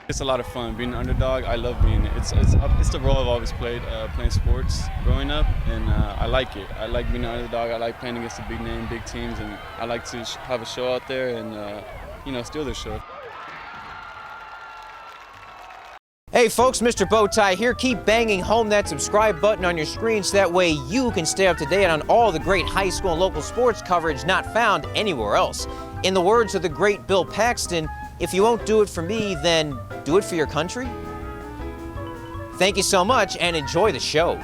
It's a lot of fun being an underdog. I love being it. It's the role I've always played, playing sports growing up, and I like it. I like being an underdog. I like playing against the big name, big teams, and I like to have a show out there and steal their show. Hey folks, Mr. Bowtie here. Keep banging home that subscribe button on your screen so that way you can stay up to date on all the great high school and local sports coverage not found anywhere else. In the words of the great Bill Paxton, if you won't do it for me, then do it for your country. Thank you so much and enjoy the show.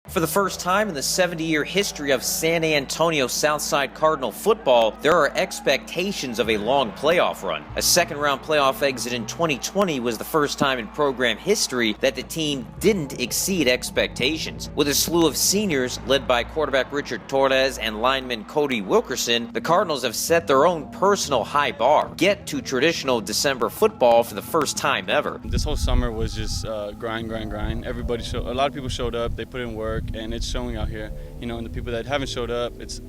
For the first time in the 70-year history of San Antonio Southside Cardinal football, there are expectations of a long playoff run. A second-round playoff exit in 2020 was the first time in program history that the team didn't exceed expectations. With a slew of seniors led by quarterback Richard Torres and lineman Cody Wilkerson, the Cardinals have set their own personal high bar. Get to traditional December football for the first time ever. This whole summer was just grind. A lot of people showed up, they put in work, and it's showing out here, and the people that haven't showed up, it's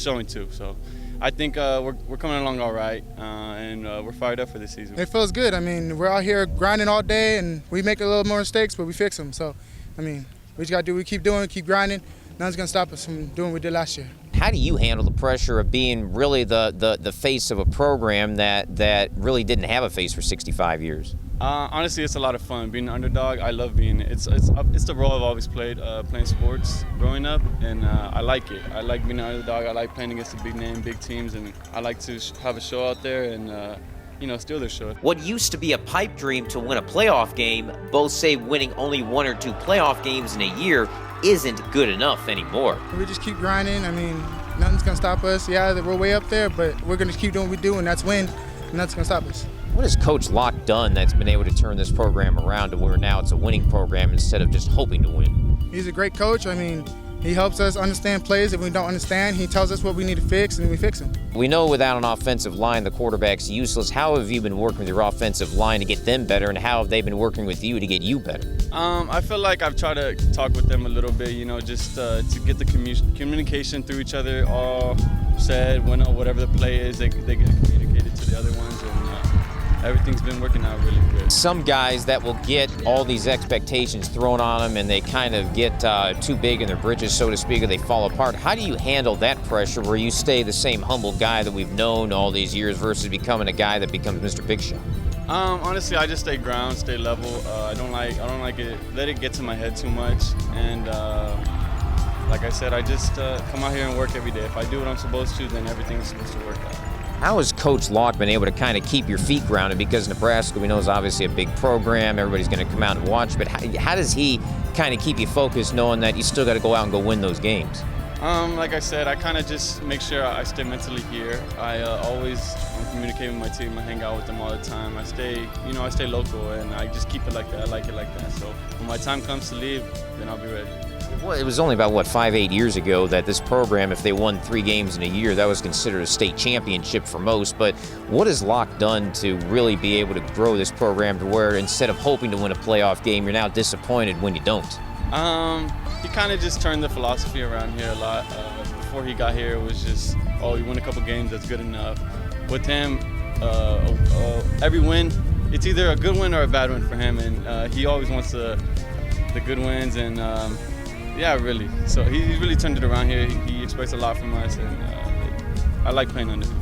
showing too. So I think we're coming along all right, and we're fired up for this season. It feels good. I mean, we're out here grinding all day, and we make a little more mistakes, but we fix them. So, I mean, we just got to do, we keep doing, keep grinding. Nothing's going to stop us from doing what we did last year. How do you handle the pressure of being really the face of a program that really didn't have a face for 65 years? Honestly, it's a lot of fun. Being an underdog, I love being it. It's the role I've always played, playing sports growing up, and I like it. I like being an underdog. I like playing against the big name, big teams, and I like to have a show out there and steal their show. What used to be a pipe dream to win a playoff game, both say winning only 1 or 2 playoff games in a year isn't good enough anymore. We just keep grinding. I mean, nothing's going to stop us. Yeah, we're way up there, but we're going to keep doing what we do, and that's win, and nothing's going to stop us. What has Coach Locke done that's been able to turn this program around to where now it's a winning program instead of just hoping to win? He's a great coach. I mean, he helps us understand plays. If we don't understand, he tells us what we need to fix, and we fix them. We know without an offensive line, the quarterback's useless. How have you been working with your offensive line to get them better, and how have they been working with you to get you better? I feel like I've tried to talk with them a little bit, just to get the communication through each other all said. Whatever the play is, they get communicated to the other ones, and everything's been working out really good. Some guys that will get all these expectations thrown on them and they kind of get too big in their britches, so to speak, or they fall apart. How do you handle that pressure where you stay the same humble guy that we've known all these years versus becoming a guy that becomes Mr. Big Shot? Honestly, I just stay ground, stay level. I don't like it. Let it get to my head too much. And like I said, I just come out here and work every day. If I do what I'm supposed to, then everything's supposed to work out. How has Coach Locke been able to kind of keep your feet grounded? Because Nebraska, we know, is obviously a big program. Everybody's going to come out and watch. But how does he kind of keep you focused knowing that you still got to go out and go win those games? Like I said, I kind of just make sure I stay mentally here. I always communicate with my team. I hang out with them all the time. I stay local, and I just keep it like that. I like it like that. So when my time comes to leave, then I'll be ready. Well, it was only about, 5-8 years ago that this program, if they won 3 games in a year, that was considered a state championship for most. But what has Locke done to really be able to grow this program to where instead of hoping to win a playoff game, you're now disappointed when you don't? He kind of just turned the philosophy around here a lot. Before he got here, it was just, you win a couple games, that's good enough. With him, every win, it's either a good win or a bad win for him, and he always wants the good wins, and yeah, really. So he really turned it around here. He expects a lot from us, and I like playing under him.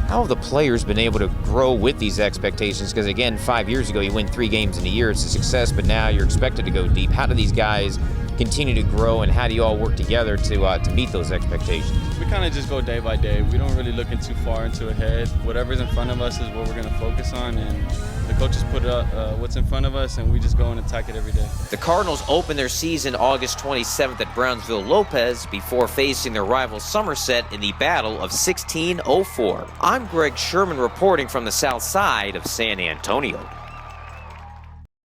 How have the players been able to grow with these expectations? Because again, 5 years ago, you win 3 games in a year, it's a success, but now you're expected to go deep. How do these guys continue to grow, and how do you all work together to meet those expectations? We kind of just go day by day. We don't really look too far into ahead. Whatever's in front of us is what we're going to focus on, and the coaches put up what's in front of us, and we just go and attack it every day. The Cardinals open their season August 27th at Brownsville-Lopez before facing their rival Somerset in the Battle of 1604. I'm Greg Sherman reporting from the south side of San Antonio.